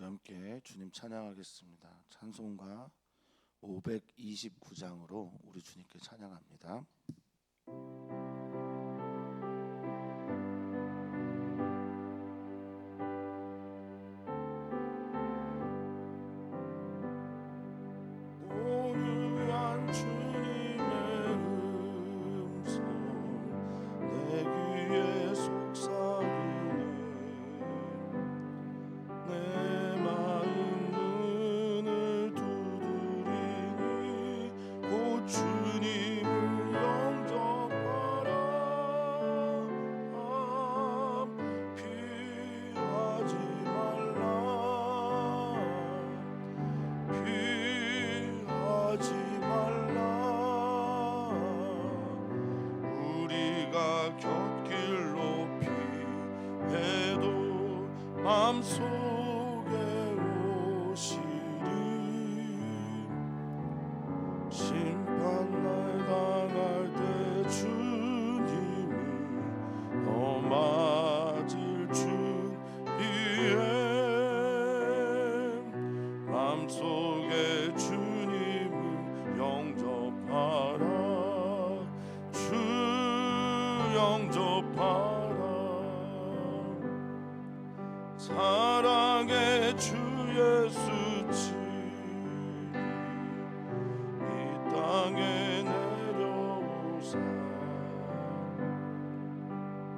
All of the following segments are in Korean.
함께 주님 찬양하겠습니다. 찬송가 529장으로 우리 주님께 찬양합니다. 고유한 주님의 음성 내 귀에 속삭이네. 내 마음 문을 두드리니 곧 주님을 영접하라. 피하지 말라. 피하지 말라. 우리가 곁길로 피해도 마음속에 오시리. 심판날 당할 때 주님을 너 맞을 준비해. 마음속에 주님을 영접하라. 주 영접하라. 사랑의 주 예수 치리 이 땅에 내려오사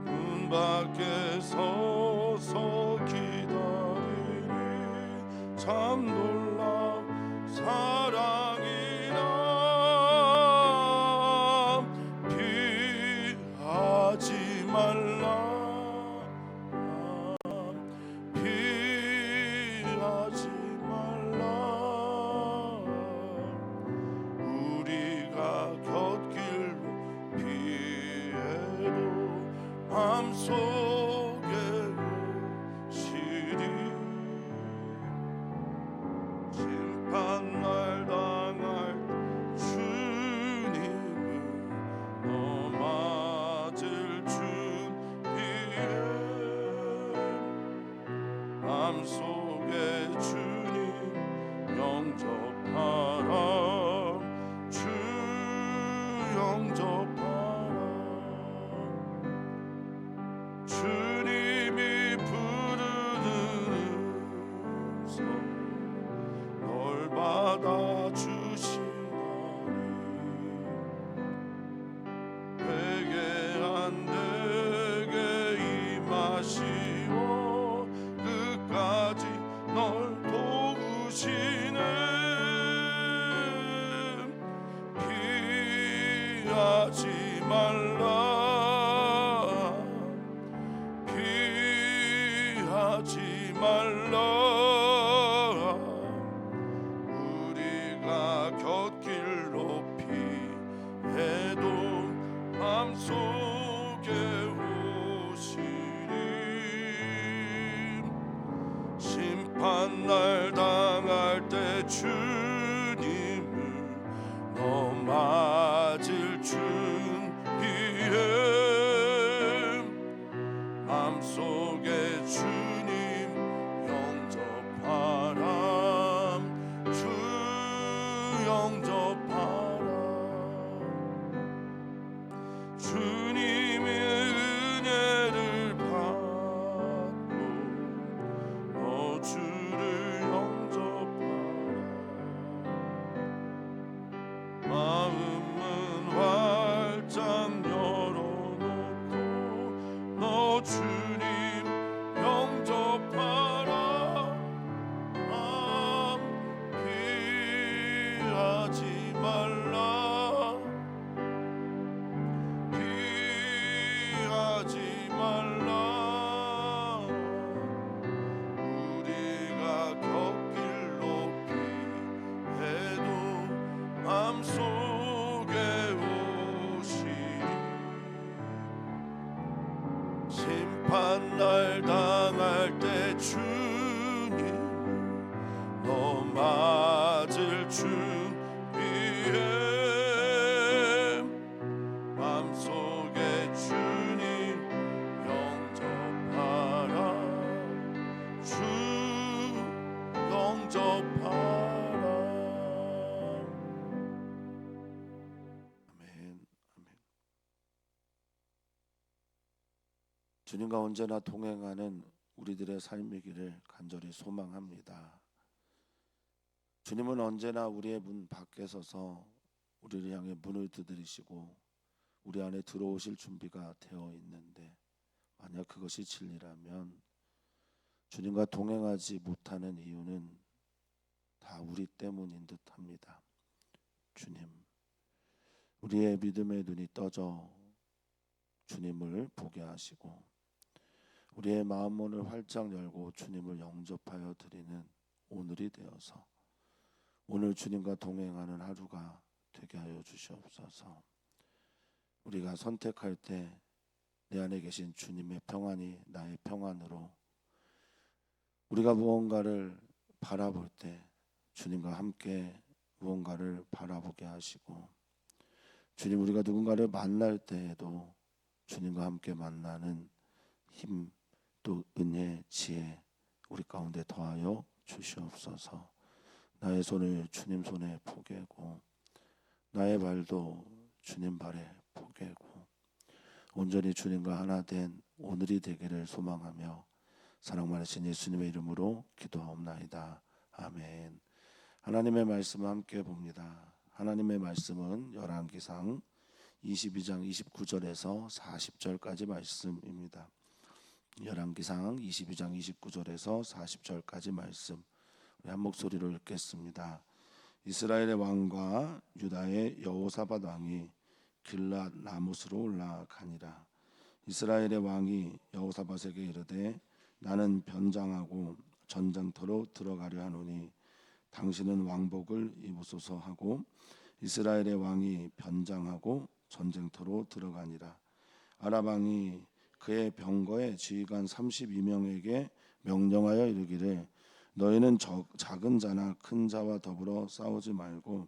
문 밖에 서서 기다리니 참 놀라운 사랑이라. 피하지 말라. 피하지 말라. 우리가 곁길로 피해도 마음속에 오시리. 심판날 당할 주님을 너 맞을 준비해. 마음속에 주님 영접하라. 주 영접하라. 주님이 부르는 음성 널 받아주시나니 회개한 내게 임하시오. 끝까지 널 도우시네. 피하지 말라. 피하지 말라. 우리가 곁길로 피해도 마음속에 오시리. 심판날 당할 때 주님을 너 맞을 준비해. 마음속에 주님 영접하라. 주 영접하라. 주님의 은혜를 받고 너 주를 영접하라. 마음은 활짝 열어놓고 너 주님 영접하라. 피하지 말라. 피하지 말라. 우리가 곁길로 피해도 마음속에 오시리. 심판날 당할 때 주님 너 맞을 준비해. 마음속에 주님 영접하라. 주 주님과 언제나 동행하는 우리들의 삶이기를 간절히 소망합니다. 주님은 언제나 우리의 문 밖에 서서 우리를 향해 문을 두드리시고 우리 안에 들어오실 준비가 되어 있는데, 만약 그것이 진리라면 주님과 동행하지 못하는 이유는 다 우리 때문인 듯합니다. 주님, 우리의 믿음의 눈이 떠져 주님을 보게 하시고 우리의 마음 문을 활짝 열고 주님을 영접하여 드리는 오늘이 되어서 오늘 주님과 동행하는 하루가 되게 하여 주시옵소서. 우리가 선택할 때 내 안에 계신 주님의 평안이 나의 평안으로, 우리가 무언가를 바라볼 때 주님과 함께 무언가를 바라보게 하시고, 주님, 우리가 누군가를 만날 때에도 주님과 함께 만나는 힘, 또 은혜, 지혜 우리 가운데 더하여 주시옵소서. 나의 손을 주님 손에 포개고 나의 발도 주님 발에 포개고 온전히 주님과 하나 된 오늘이 되기를 소망하며 사랑 많으신 예수님의 이름으로 기도하옵나이다. 아멘. 하나님의 말씀을 함께 봅니다. 하나님의 말씀은 열왕기상 22장 29절에서 40절까지 말씀입니다. 열왕기상 22장 29절에서 40절까지 말씀, 우리 한 목소리로 읽겠습니다. 이스라엘의 왕과 유다의 여호사밧 왕이 길랏 라못으로 올라가니라. 이스라엘의 왕이 여호사밧에게 이르되 나는 변장하고 전쟁터로 들어가려 하노니 당신은 왕복을 입으소서 하고 이스라엘의 왕이 변장하고 전쟁터로 들어가니라. 아람 왕이 그의 병거의 지휘관 32명에게 명령하여 이르기를 너희는 작은 자나 큰 자와 더불어 싸우지 말고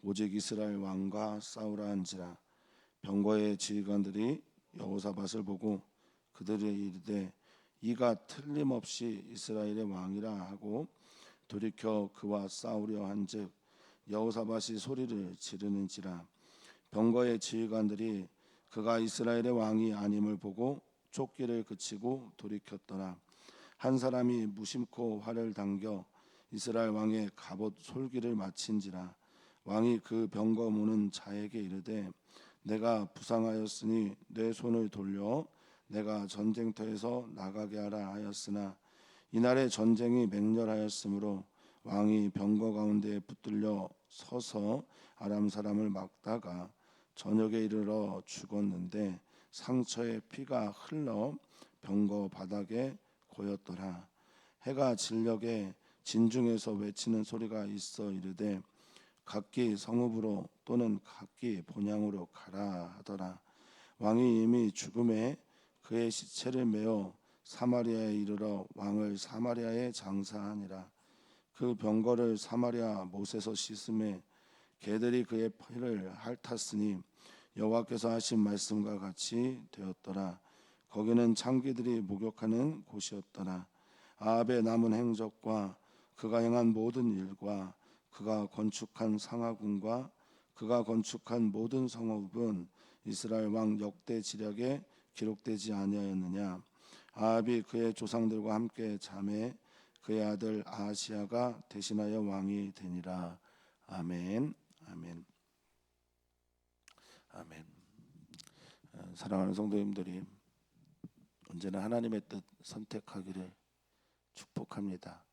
오직 이스라엘 왕과 싸우라 한지라. 병거의 지휘관들이 여호사밧을 보고 그들이 이르되 이가 틀림없이 이스라엘의 왕이라 하고 돌이켜 그와 싸우려 한즉 여호사밧이 소리를 지르는지라. 병거의 지휘관들이 그가 이스라엘의 왕이 아님을 보고 쫓기를 그치고 돌이켰더라. 한 사람이 무심코 활을 당겨 이스라엘 왕의 갑옷 솔기를 마친지라. 왕이 그 병거 무는 자에게 이르되 내가 부상하였으니 내 손을 돌려 내가 전쟁터에서 나가게 하라 하였으나 이날의 전쟁이 맹렬하였으므로 왕이 병거 가운데 붙들려 서서 아람 사람을 막다가 저녁에 이르러 죽었는데 상처에 피가 흘러 병거 바닥에 고였더라. 해가 진녘에 진중에서 외치는 소리가 있어 이르되 각기 성읍으로 또는 각기 본향으로 가라 하더라. 왕이 이미 죽음에 그의 시체를 메어 사마리아에 이르러 왕을 사마리아에 장사하니라. 그 병거를 사마리아 못에서 씻음에 개들이 그의 피를 핥았으니 여호와께서 하신 말씀과 같이 되었더라. 거기는 창기들이 목욕하는 곳이었더라. 아합의 남은 행적과 그가 행한 모든 일과 그가 건축한 상하궁과 그가 건축한 모든 성읍은 이스라엘 왕 역대 지략에 기록되지 아니하였느냐. 아합이 그의 조상들과 함께 잠에 그의 아들 아하시야가 대신하여 왕이 되니라. 아멘. 아멘. 아멘. 사랑하는 성도님들이 언제나 하나님의 뜻 선택하기를 축복합니다.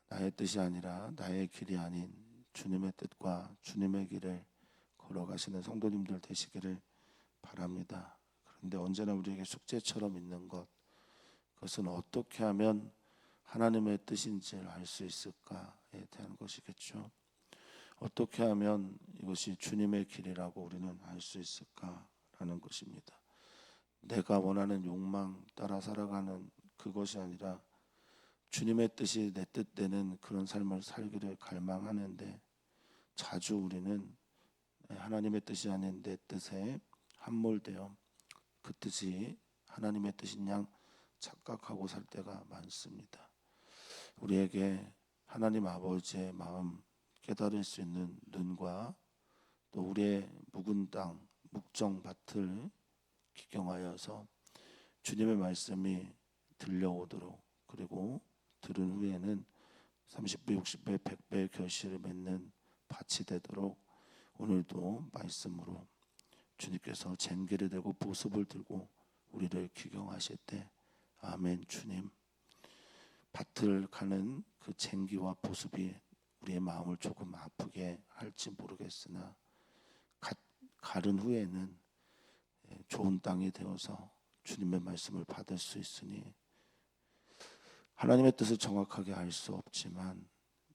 나의 뜻이 아니라 나의 길이 아닌 주님의 뜻과 주님의 길을 걸어가시는 성도님들 되시기를 바랍니다. 그런데 언제나 우리에게 숙제처럼 있는 것, 그것은 어떻게 하면 하나님의 뜻인지를 알 수 있을까에 대한 것이겠죠. 어떻게 하면 이것이 주님의 길이라고 우리는 알 수 있을까라는 것입니다. 내가 원하는 욕망 따라 살아가는 그것이 아니라 주님의 뜻이 내 뜻되는 그런 삶을 살기를 갈망하는데 자주 우리는 하나님의 뜻이 아닌 내 뜻에 함몰되어 그 뜻이 하나님의 뜻인 양 착각하고 살 때가 많습니다. 우리에게 하나님 아버지의 마음 깨달을 수 있는 눈과 또 우리의 묵은 땅, 묵정 밭을 기경하여서 주님의 말씀이 들려오도록, 그리고 들은 후에는 30배, 60배, 100배의 결실을 맺는 밭이 되도록 오늘도 말씀으로 주님께서 쟁기를 들고 보습을 들고 우리를 기경하실 때, 아멘. 주님, 밭을 가는 그 쟁기와 보습이 우리의 마음을 조금 아프게 할지 모르겠으나 가른 후에는 좋은 땅이 되어서 주님의 말씀을 받을 수 있으니, 하나님의 뜻을 정확하게 알 수 없지만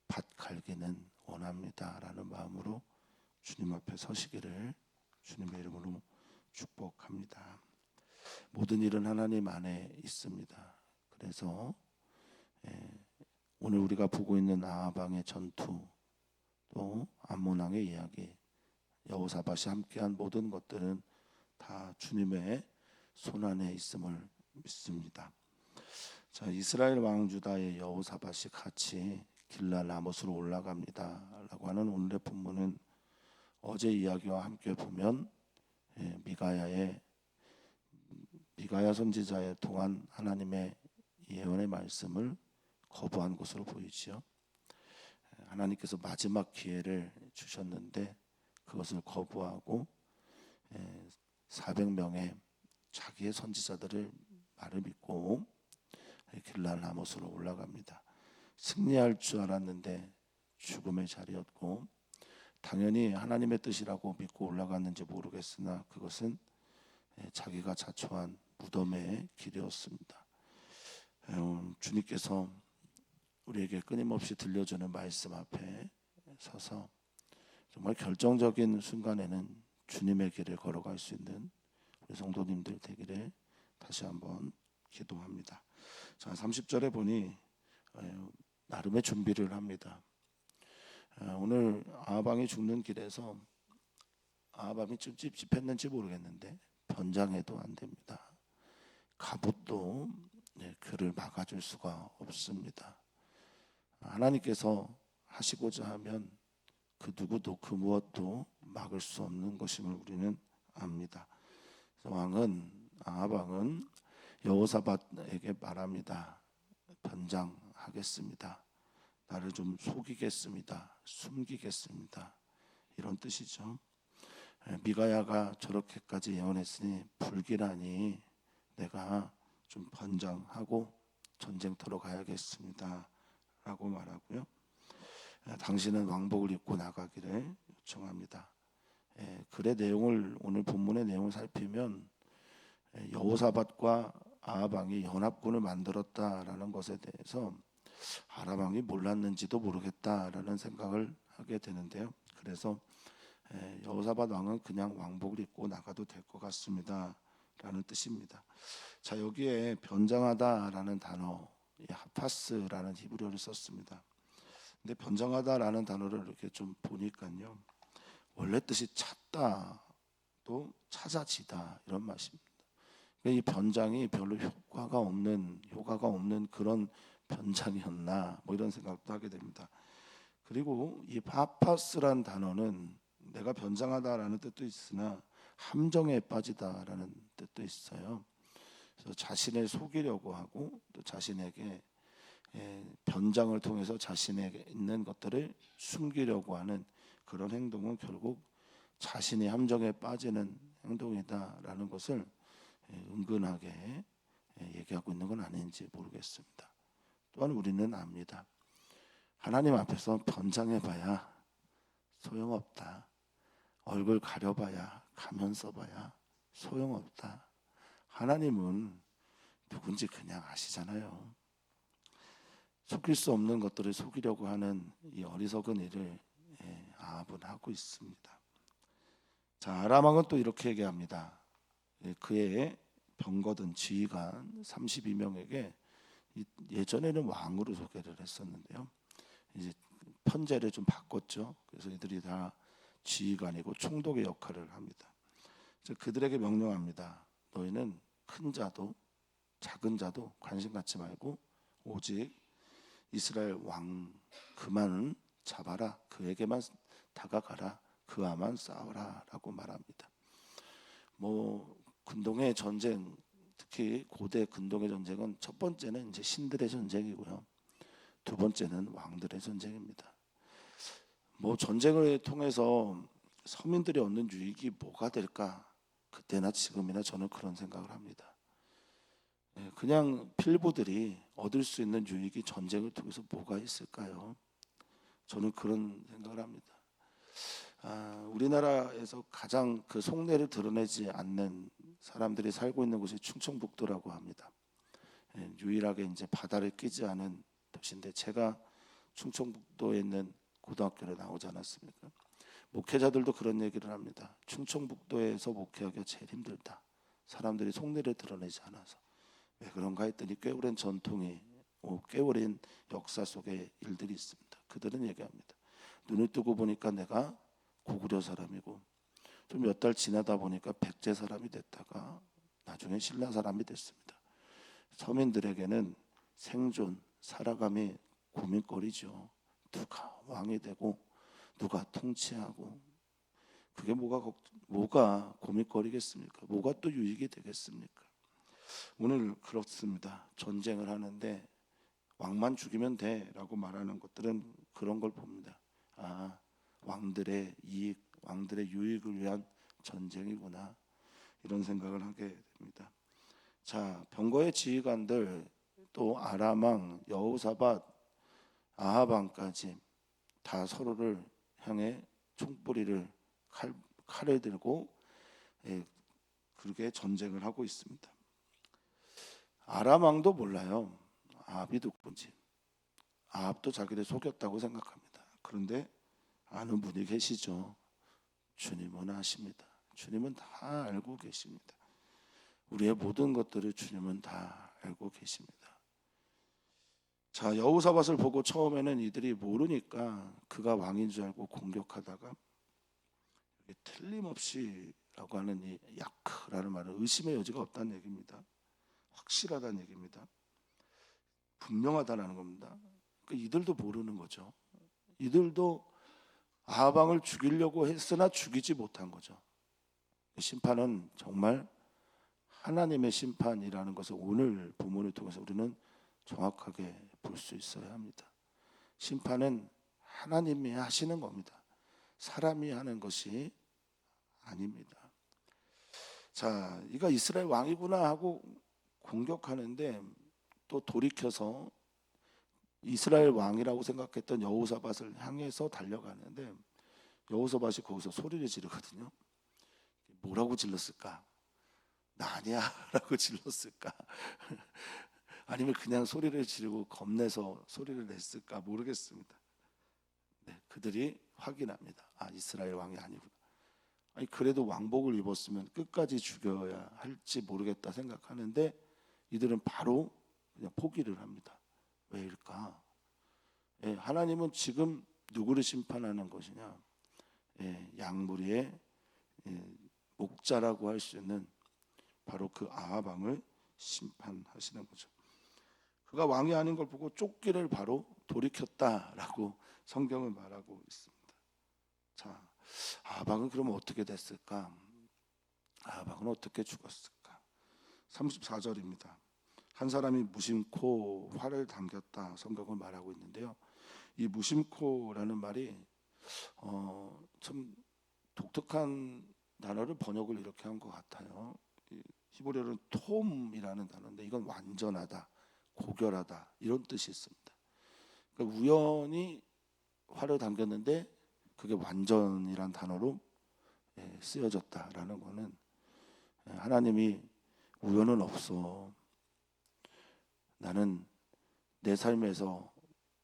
밭 갈기는 원합니다라는 마음으로 주님 앞에 서시기를 주님의 이름으로 축복합니다. 모든 일은 하나님 안에 있습니다. 그래서 오늘 우리가 보고 있는 아합 왕의 전투, 또 암몬 왕의 이야기, 여호사밧이 함께한 모든 것들은 다 주님의 손안에 있음을 믿습니다. 자, 이스라엘 왕 유다의 여호사밧이 같이 길랄 라못으로 올라갑니다 라고 하는 오늘의 본문은 어제 이야기와 함께 보면 미가야 선지자의 통한 하나님의 예언의 말씀을 거부한 것으로 보이지요. 하나님께서 마지막 기회를 주셨는데 그것을 거부하고 400명의 자기의 선지자들을 말을 믿고 길랄 라못으로 올라갑니다. 승리할 줄 알았는데 죽음의 자리였고, 당연히 하나님의 뜻이라고 믿고 올라갔는지 모르겠으나 그것은 자기가 자초한 무덤의 길이었습니다. 주님께서 우리에게 끊임없이 들려주는 말씀 앞에 서서 정말 결정적인 순간에는 주님의 길을 걸어갈 수 있는 우리 성도님들 되기를 다시 한번 기도합니다. 자, 30절에 보니 나름의 준비를 합니다. 오늘 아합 왕이 죽는 길에서 아합 왕이 좀 찝찝했는지 모르겠는데 변장해도 안 됩니다. 갑옷도 그를 막아줄 수가 없습니다. 하나님께서 하시고자 하면 그 누구도 그 무엇도 막을 수 없는 것임을 우리는 압니다. 그래서 아합 왕은 여호사밧에게 말합니다. 변장하겠습니다. 나를 좀 속이겠습니다. 숨기겠습니다. 이런 뜻이죠. 미가야가 저렇게까지 예언했으니 불길하니 내가 좀 변장하고 전쟁터로 가야겠습니다 라고 말하고요. 당신은 왕복을 입고 나가기를 요청합니다. 글의 내용을, 오늘 본문의 내용을 살피면 여호사밧과 아합 왕이 연합군을 만들었다라는 것에 대해서 아합 왕이 몰랐는지도 모르겠다라는 생각을 하게 되는데요. 그래서 여호사밧 왕은 그냥 왕복을 입고 나가도 될 것 같습니다 라는 뜻입니다. 자, 여기에 변장하다라는 단어, 하파스라는 히브리어를 썼습니다. 근데 변장하다라는 단어를 이렇게 좀 보니까요, 원래 뜻이 찾다, 또 찾아지다 이런 맛입니다. 이 변장이 별로 효과가 없는 그런 변장이었나, 뭐 이런 생각도 하게 됩니다. 그리고 이 파파스란 단어는 내가 변장하다라는 뜻도 있으나 함정에 빠지다라는 뜻도 있어요. 그래서 자신을 속이려고 하고 또 자신에게 변장을 통해서 자신에게 있는 것들을 숨기려고 하는 그런 행동은 결국 자신이 함정에 빠지는 행동이다라는 것을 은근하게 얘기하고 있는 건 아닌지 모르겠습니다. 또한 우리는 압니다. 하나님 앞에서 변장해봐야 소용없다. 얼굴 가려봐야, 가면 써봐야 소용없다. 하나님은 누군지 그냥 아시잖아요. 속일 수 없는 것들을 속이려고 하는 이 어리석은 일을 아합은 하고 있습니다. 자, 아람 왕은 또 이렇게 얘기합니다. 그의 병거든 지휘관 32명에게 예전에는 왕으로 소개를 했었는데요. 이제 편제를 좀 바꿨죠. 그래서 이들이 다 지휘관이고 총독의 역할을 합니다. 그들에게 명령합니다. 너희는 큰 자도 작은 자도 관심 갖지 말고 오직 이스라엘 왕 그만 잡아라. 그에게만 다가가라. 그와만 싸워라 라고 말합니다. 근동의 전쟁, 특히 고대 근동의 전쟁은 첫 번째는 이제 신들의 전쟁이고요. 두 번째는 왕들의 전쟁입니다. 뭐 전쟁을 통해서 서민들이 얻는 유익이 뭐가 될까? 그때나 지금이나 저는 그런 생각을 합니다. 그냥 필부들이 얻을 수 있는 유익이 전쟁을 통해서 뭐가 있을까요? 저는 그런 생각을 합니다. 우리나라에서 가장 그 속내를 드러내지 않는 사람들이 살고 있는 곳이 충청북도라고 합니다. 유일하게 이제 바다를 끼지 않은 도시인데 제가 충청북도에 있는 고등학교를 나오지 않았습니까? 목회자들도 그런 얘기를 합니다. 충청북도에서 목회하기가 제일 힘들다. 사람들이 속내를 드러내지 않아서. 왜 그런가 했더니 꽤 오랜 전통이, 꽤 오랜 역사 속에 일들이 있습니다. 그들은 얘기합니다. 눈을 뜨고 보니까 내가 고구려 사람이고 좀 몇 달 지나다 보니까 백제 사람이 됐다가 나중에 신라 사람이 됐습니다. 서민들에게는 생존, 살아감이 고민거리죠. 누가 왕이 되고 누가 통치하고 그게 뭐가 고민거리겠습니까? 뭐가 또 유익이 되겠습니까? 오늘 그렇습니다. 전쟁을 하는데 왕만 죽이면 돼라고 말하는 것들은 그런 걸 봅니다. 왕들의 이익, 왕들의 유익을 위한 전쟁이구나 이런 생각을 하게 됩니다. 자, 병거의 지휘관들 또 아람 왕, 여호사밧, 아합 왕까지 다 서로를 향해 총뿌리를 칼을 들고 그렇게 전쟁을 하고 있습니다. 아람 왕도 몰라요. 아합이 누군지. 아합도 자기를 속였다고 생각합니다. 그런데 아는 분이 계시죠. 주님은 아십니다. 주님은 다 알고 계십니다. 우리의 모든 것들을 주님은 다 알고 계십니다. 자, 여호사밧을 보고 처음에는 이들이 모르니까 그가 왕인 줄 알고 공격하다가 틀림없이라고 하는 이 야크라는 말은 의심의 여지가 없다는 얘기입니다. 확실하다는 얘기입니다. 분명하다는 겁니다. 그러니까 이들도 모르는 거죠. 이들도 아합 왕을 죽이려고 했으나 죽이지 못한 거죠. 심판은 정말 하나님의 심판이라는 것을 오늘 본문을 통해서 우리는 정확하게 볼 수 있어야 합니다. 심판은 하나님이 하시는 겁니다. 사람이 하는 것이 아닙니다. 자, 이가 이스라엘 왕이구나 하고 공격하는데 또 돌이켜서 이스라엘 왕이라고 생각했던 여호사밧을 향해서 달려가는데 여호사밧이 거기서 소리를 지르거든요. 뭐라고 질렀을까? 나 아니야 라고 질렀을까? 아니면 그냥 소리를 지르고 겁내서 소리를 냈을까 모르겠습니다. 네, 그들이 확인합니다. 이스라엘 왕이 아니구나. 그래도 왕복을 입었으면 끝까지 죽여야 할지 모르겠다 생각하는데 이들은 바로 그냥 포기를 합니다. 왜일까? 하나님은 지금 누구를 심판하는 것이냐? 양무리의 목자라고 할 수 있는 바로 그 아합 왕을 심판하시는 거죠. 그가 왕이 아닌 걸 보고 쫓기를 바로 돌이켰다라고 성경은 말하고 있습니다. 자, 아합 왕은 그러면 어떻게 됐을까? 아합 왕은 어떻게 죽었을까? 34절입니다. 한 사람이 무심코 활을 당겼다 성경은 말하고 있는데요. 이 무심코라는 말이 참 독특한 단어를 번역을 이렇게 한 것 같아요. 히브리어는 톰이라는 단어인데 이건 완전하다, 고결하다 이런 뜻이 있습니다. 그러니까 우연히 활을 당겼는데 그게 완전이란 단어로 쓰여졌다라는 것은 하나님이 우연은 없어. 나는 내 삶에서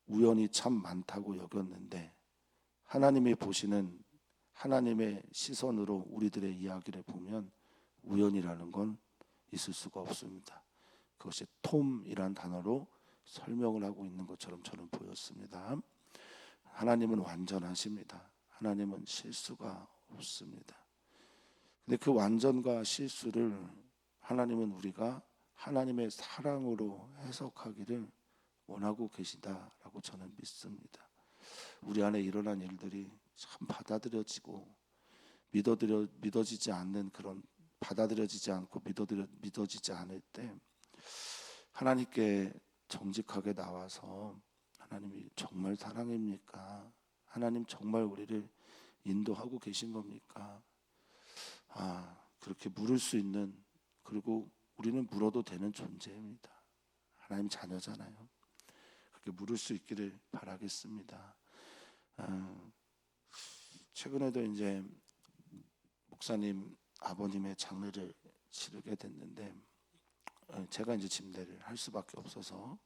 우연이 참 많다고 여겼는데 하나님이 보시는 하나님의 시선으로 우리들의 이야기를 보면 우연이라는 건 있을 수가 없습니다. 그것이 톰이란 단어로 설명을 하고 있는 것처럼 저는 보였습니다. 하나님은 완전하십니다. 하나님은 실수가 없습니다. 근데 그 완전과 실수를 하나님은 우리가 하나님의 사랑으로 해석하기를 원하고 계시다라고 저는 믿습니다. 우리 안에 일어난 일들이 참 받아들여지고 믿어지지 않는 그런 받아들여지지 않고 믿어지지 않을 때 하나님께 정직하게 나와서 하나님이 정말 사랑입니까? 하나님 정말 우리를 인도하고 계신 겁니까? 그렇게 물을 수 있는, 그리고 우리는 물어도 되는 존재입니다. 하나님 자녀잖아요. 그렇게 물을 수 있기를 바라겠습니다. 최근에도 이제 목사님 아버님의 장례를 치르게 됐는데 제가 이제 집례를 할 수밖에 없어서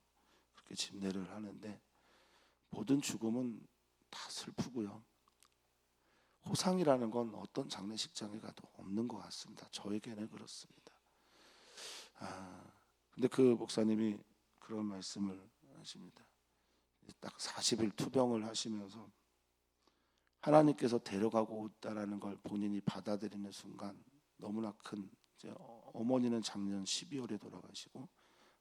그렇게 집례를 하는데 모든 죽음은 다 슬프고요. 호상이라는 건 어떤 장례식장에 가도 없는 것 같습니다. 저에게는 그렇습니다. 근데 그 목사님이 그런 말씀을 하십니다. 딱 40일 투병을 하시면서 하나님께서 데려가고 있다라는 걸 본인이 받아들이는 순간 너무나 큰, 이제 어머니는 작년 12월에 돌아가시고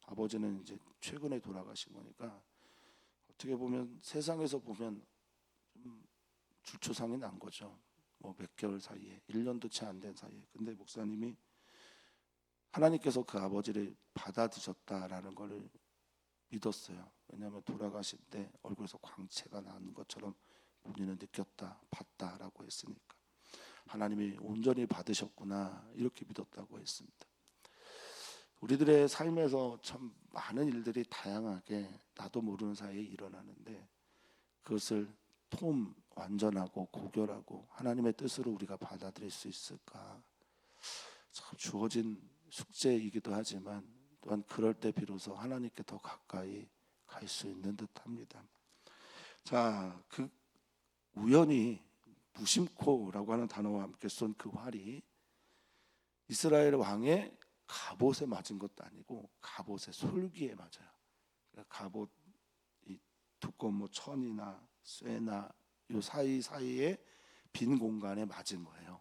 아버지는 이제 최근에 돌아가신 거니까 어떻게 보면 세상에서 보면 좀 줄초상이 난 거죠. 뭐 몇 개월 사이에, 1년도 채 안 된 사이에. 근데 목사님이 하나님께서 그 아버지를 받아드셨다라는 것을 믿었어요. 왜냐하면 돌아가실 때 얼굴에서 광채가 나는 것처럼 본인은 느꼈다, 봤다라고 했으니까 하나님이 온전히 받으셨구나 이렇게 믿었다고 했습니다. 우리들의 삶에서 참 많은 일들이 다양하게 나도 모르는 사이에 일어나는데 그것을 완전하고 고결하고 하나님의 뜻으로 우리가 받아들일 수 있을까? 참 주어진 숙제이기도 하지만 또한 그럴 때 비로소 하나님께 더 가까이 갈 수 있는 듯합니다. 자, 그 우연히 무심코라고 하는 단어와 함께 쏜 그 활이 이스라엘 왕의 갑옷에 맞은 것도 아니고 갑옷의 솔기에 맞아요. 그러니까 갑옷 이 두꺼운 뭐 천이나 쇠나 요 사이에 빈 공간에 맞은 거예요.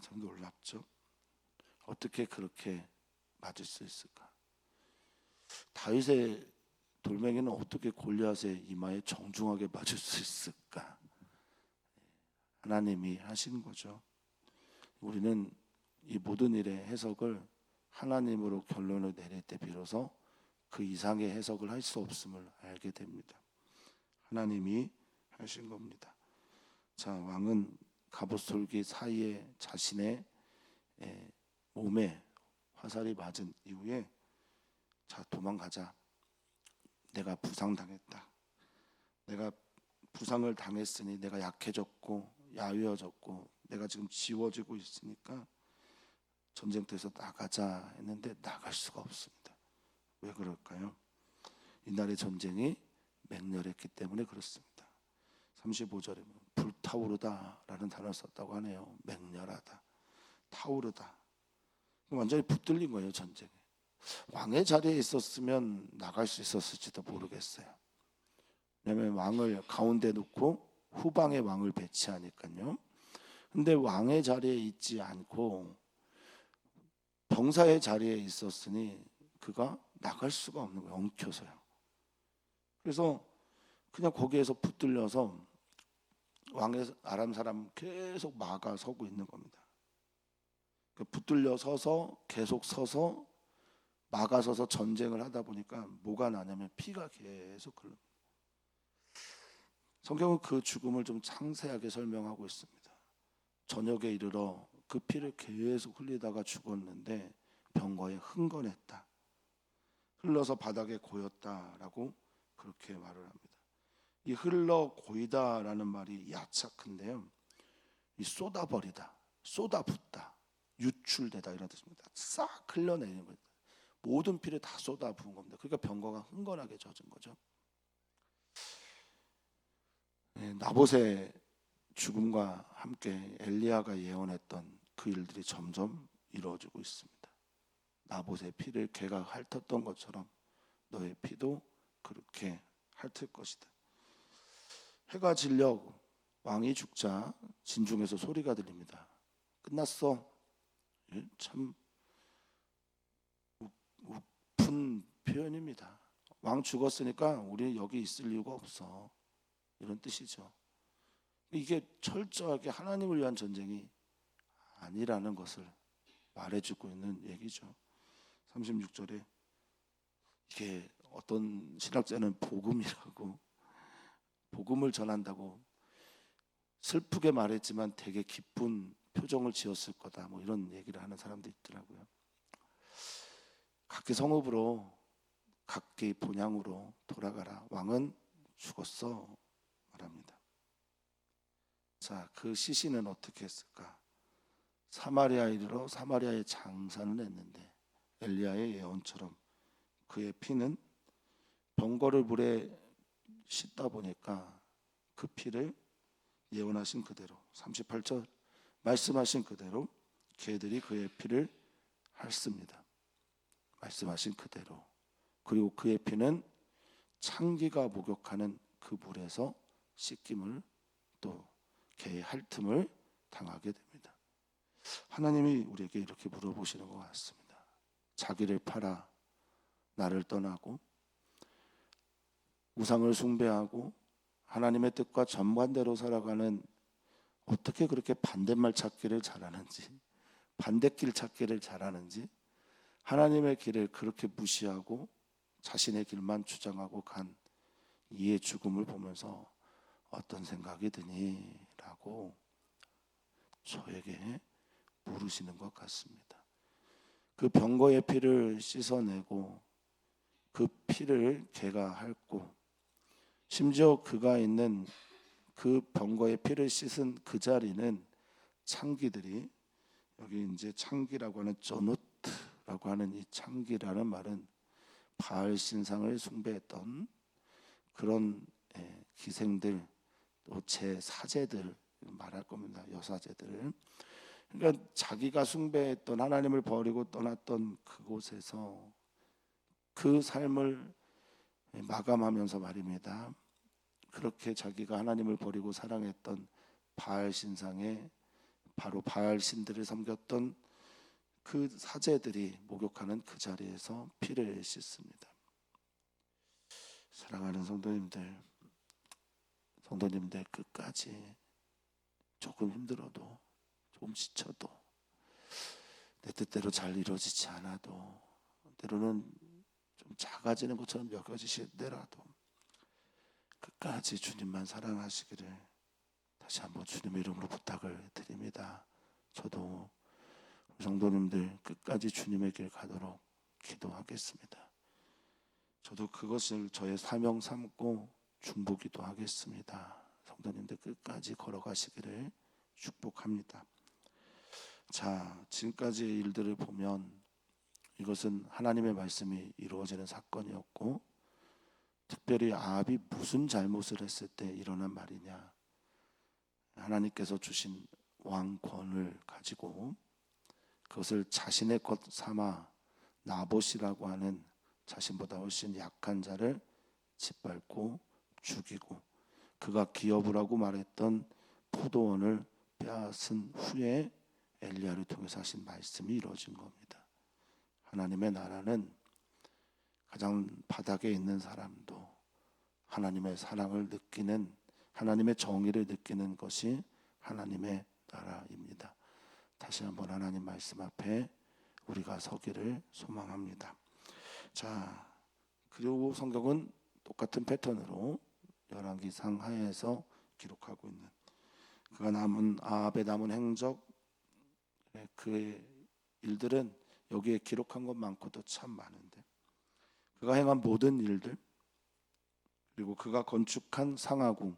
참 놀랍죠. 어떻게 그렇게 맞을 수 있을까? 다윗의 돌멩이는 어떻게 골리앗의 이마에 정중하게 맞을 수 있을까? 하나님이 하신 거죠. 우리는 이 모든 일의 해석을 하나님으로 결론을 내릴 때 비로소 그 이상의 해석을 할 수 없음을 알게 됩니다. 하나님이 하신 겁니다. 자, 왕은 갑옷솔기 사이에 자신의 몸에 화살이 맞은 이후에 자, 도망가자. 내가 부상당했다. 내가 부상을 당했으니 내가 약해졌고 야위어졌고 내가 지금 지워지고 있으니까 전쟁터에서 나가자 했는데 나갈 수가 없습니다. 왜 그럴까요? 이날의 전쟁이 맹렬했기 때문에 그렇습니다. 35절에 불타오르다라는 단어를 썼다고 하네요. 맹렬하다, 타오르다. 완전히 붙들린 거예요, 전쟁에. 왕의 자리에 있었으면 나갈 수 있었을지도 모르겠어요. 왜냐하면 왕을 가운데 놓고 후방에 왕을 배치하니까요. 근데 왕의 자리에 있지 않고 병사의 자리에 있었으니 그가 나갈 수가 없는 거예요. 엉켜서요. 그래서 그냥 거기에서 붙들려서 왕의 아람 사람 계속 막아 서고 있는 겁니다. 붙들려 서서 계속 서서 막아 서서 전쟁을 하다 보니까 뭐가 나냐면 피가 계속 흘러. 성경은 그 죽음을 좀 상세하게 설명하고 있습니다. 저녁에 이르러 그 피를 계속 흘리다가 죽었는데 병거에 흥건했다. 흘러서 바닥에 고였다라고 그렇게 말을 합니다. 이 흘러 고이다라는 말이 야착한데요. 이 쏟아버리다, 쏟아붓다, 유출되다 이런 뜻입니다. 싹 흘러내리는 거예요. 모든 피를 다 쏟아부은 겁니다. 그러니까 병거가 흥건하게 젖은 거죠. 나봇의 죽음과 함께 엘리야가 예언했던 그 일들이 점점 이루어지고 있습니다. 나봇의 피를 개가 핥았던 것처럼 너의 피도 그렇게 핥을 것이다. 해가 질려 왕이 죽자 진중에서 소리가 들립니다. 끝났어. 참 우픈 표현입니다. 왕 죽었으니까 우리 여기 있을 이유가 없어. 이런 뜻이죠. 이게 철저하게 하나님을 위한 전쟁이 아니라는 것을 말해주고 있는 얘기죠. 36절에 이게 어떤 신학자는 복음이라고, 복음을 전한다고 슬프게 말했지만 되게 기쁜 표정을 지었을 거다, 뭐 이런 얘기를 하는 사람도 있더라고요. 각기 성읍으로 각기 본향으로 돌아가라, 왕은 죽었어 말합니다. 자, 그 시신은 어떻게 했을까? 사마리아에 이르러 사마리아에 장사는 했는데 엘리야의 예언처럼 그의 피는 병거를 물에 씻다 보니까 그 피를 예언하신 그대로, 38절 말씀하신 그대로 개들이 그의 피를 핥습니다. 말씀하신 그대로. 그리고 그의 피는 창기가 목욕하는 그 물에서 씻김을, 또 개의 핥음을 당하게 됩니다. 하나님이 우리에게 이렇게 물어보시는 것 같습니다. 자기를 팔아 나를 떠나고 우상을 숭배하고 하나님의 뜻과 정반대로 살아가는, 어떻게 그렇게 반대말 찾기를 잘하는지, 반대길 찾기를 잘하는지, 하나님의 길을 그렇게 무시하고 자신의 길만 주장하고 간 이의 죽음을 보면서 어떤 생각이 드니? 라고 저에게 물으시는 것 같습니다. 그 병거의 피를 씻어내고 그 피를 개가 핥고, 심지어 그가 있는 그 병거의 피를 씻은 그 자리는 창기들이, 여기 이제 창기라고 하는 조누트라고 하는 이 창기라는 말은 바알 신상을 숭배했던 그런 기생들, 또 제 사제들 말할 겁니다. 여사제들. 그러니까 자기가 숭배했던, 하나님을 버리고 떠났던 그곳에서 그 삶을 마감하면서 말입니다. 그렇게 자기가 하나님을 버리고 사랑했던 바알 신상에, 바로 바알 신들을 섬겼던 그 사제들이 목욕하는 그 자리에서 피를 씻습니다. 사랑하는 성도님들, 끝까지 조금 힘들어도, 조금 지쳐도, 내 뜻대로 잘 이루어지지 않아도, 때로는 좀 작아지는 것처럼 여겨지시더라도 끝까지 주님만 사랑하시기를 다시 한번 주님의 이름으로 부탁을 드립니다. 저도 성도님들 끝까지 주님의 길 가도록 기도하겠습니다. 저도 그것을 저의 사명 삼고 중보기도 하겠습니다. 성도님들 끝까지 걸어가시기를 축복합니다. 자, 지금까지의 일들을 보면 이것은 하나님의 말씀이 이루어지는 사건이었고, 특별히 아합이 무슨 잘못을 했을 때 일어난 말이냐, 하나님께서 주신 왕권을 가지고 그것을 자신의 것 삼아 나봇이라고 하는 자신보다 훨씬 약한 자를 짓밟고 죽이고, 그가 기업을 하고 말했던 포도원을 빼앗은 후에 엘리야를 통해서 하신 말씀이 이루어진 겁니다. 하나님의 나라는 가장 바닥에 있는 사람도 하나님의 사랑을 느끼는, 하나님의 정의를 느끼는 것이 하나님의 나라입니다. 다시 한번 하나님 말씀 앞에 우리가 서기를 소망합니다. 자, 그리고 성경은 똑같은 패턴으로 열왕기상 하에서 기록하고 있는 아합의 남은 행적, 그의 일들은 여기에 기록한 것 많고도 참 많은데, 그가 행한 모든 일들, 그리고 그가 건축한 상하궁,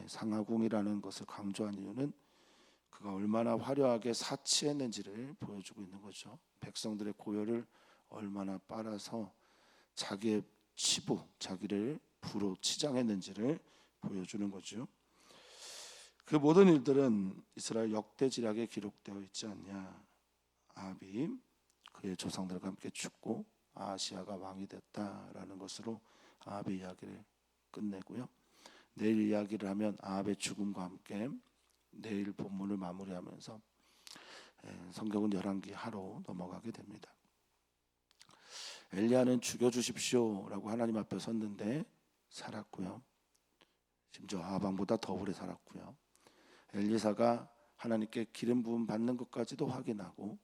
상하궁이라는 것을 강조한 이유는 그가 얼마나 화려하게 사치했는지를 보여주고 있는 거죠. 백성들의 고열을 얼마나 빨아서 자기의 치부, 자기를 부로 치장했는지를 보여주는 거죠. 그 모든 일들은 이스라엘 역대지략에 기록되어 있지 않냐. 아합이 그의 조상들과 함께 죽고 아하시아가 왕이 됐다라는 것으로 아합의 이야기를 끝내고요. 내일 이야기를 하면 아합의 죽음과 함께 내일 본문을 마무리하면서 성경은 열왕기 하로 넘어가게 됩니다. 엘리야는 죽여주십시오라고 하나님 앞에 섰는데 살았고요. 심지어 아합 왕보다 더 오래 살았고요. 엘리사가 하나님께 기름 부음 받는 것까지도 확인하고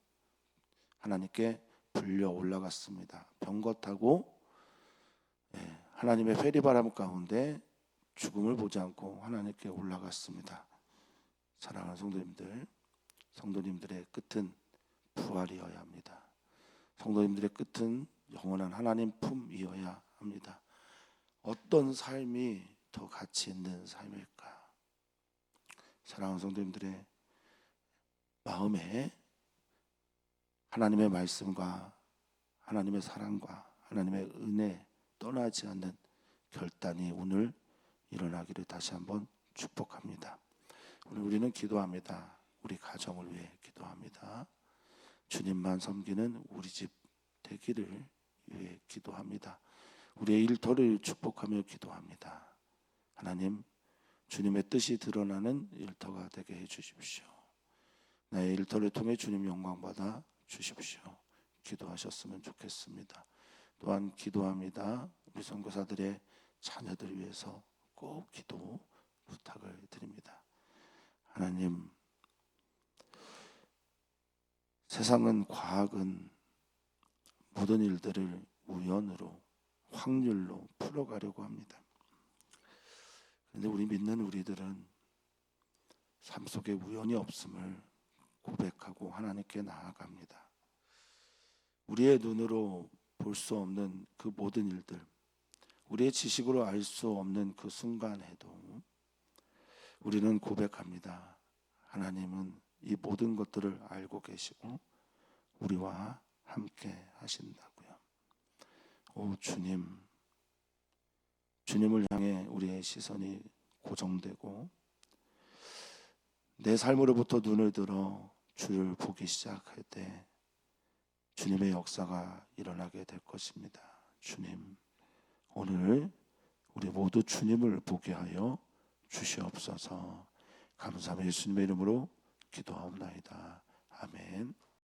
하나님께 불려 올라갔습니다. 병거 타고 하나님의 회리바람 가운데 죽음을 보지 않고 하나님께 올라갔습니다. 사랑하는 성도님들의 끝은 부활이어야 합니다. 성도님들의 끝은 영원한 하나님 품이어야 합니다. 어떤 삶이 더 가치 있는 삶일까? 사랑하는 성도님들의 마음에 하나님의 말씀과 하나님의 사랑과 하나님의 은혜 떠나지 않는 결단이 오늘 일어나기를 다시 한번 축복합니다. 오늘 우리는 기도합니다. 우리 가정을 위해 기도합니다. 주님만 섬기는 우리 집 되기를 위해 기도합니다. 우리의 일터를 축복하며 기도합니다. 하나님, 주님의 뜻이 드러나는 일터가 되게 해주십시오. 나의 일터를 통해 주님 영광 받아 주십시오. 기도하셨으면 좋겠습니다. 또한 기도합니다. 우리 선교사들의 자녀들 위해서 꼭 기도 부탁을 드립니다. 하나님, 세상은, 과학은 모든 일들을 우연으로, 확률로 풀어가려고 합니다. 그런데 우리 믿는 우리들은 삶 속에 우연이 없음을 고백하고 하나님께 나아갑니다. 우리의 눈으로 볼 수 없는 그 모든 일들, 우리의 지식으로 알 수 없는 그 순간에도 우리는 고백합니다. 하나님은 이 모든 것들을 알고 계시고 우리와 함께 하신다고요. 오 주님, 주님을 향해 우리의 시선이 고정되고 내 삶으로부터 눈을 들어 주를 보기 시작할 때 주님의 역사가 일어나게 될 것입니다. 주님, 오늘 우리 모두 주님을 보게 하여 주시옵소서. 감사하며 예수님의 이름으로 기도하옵나이다. 아멘.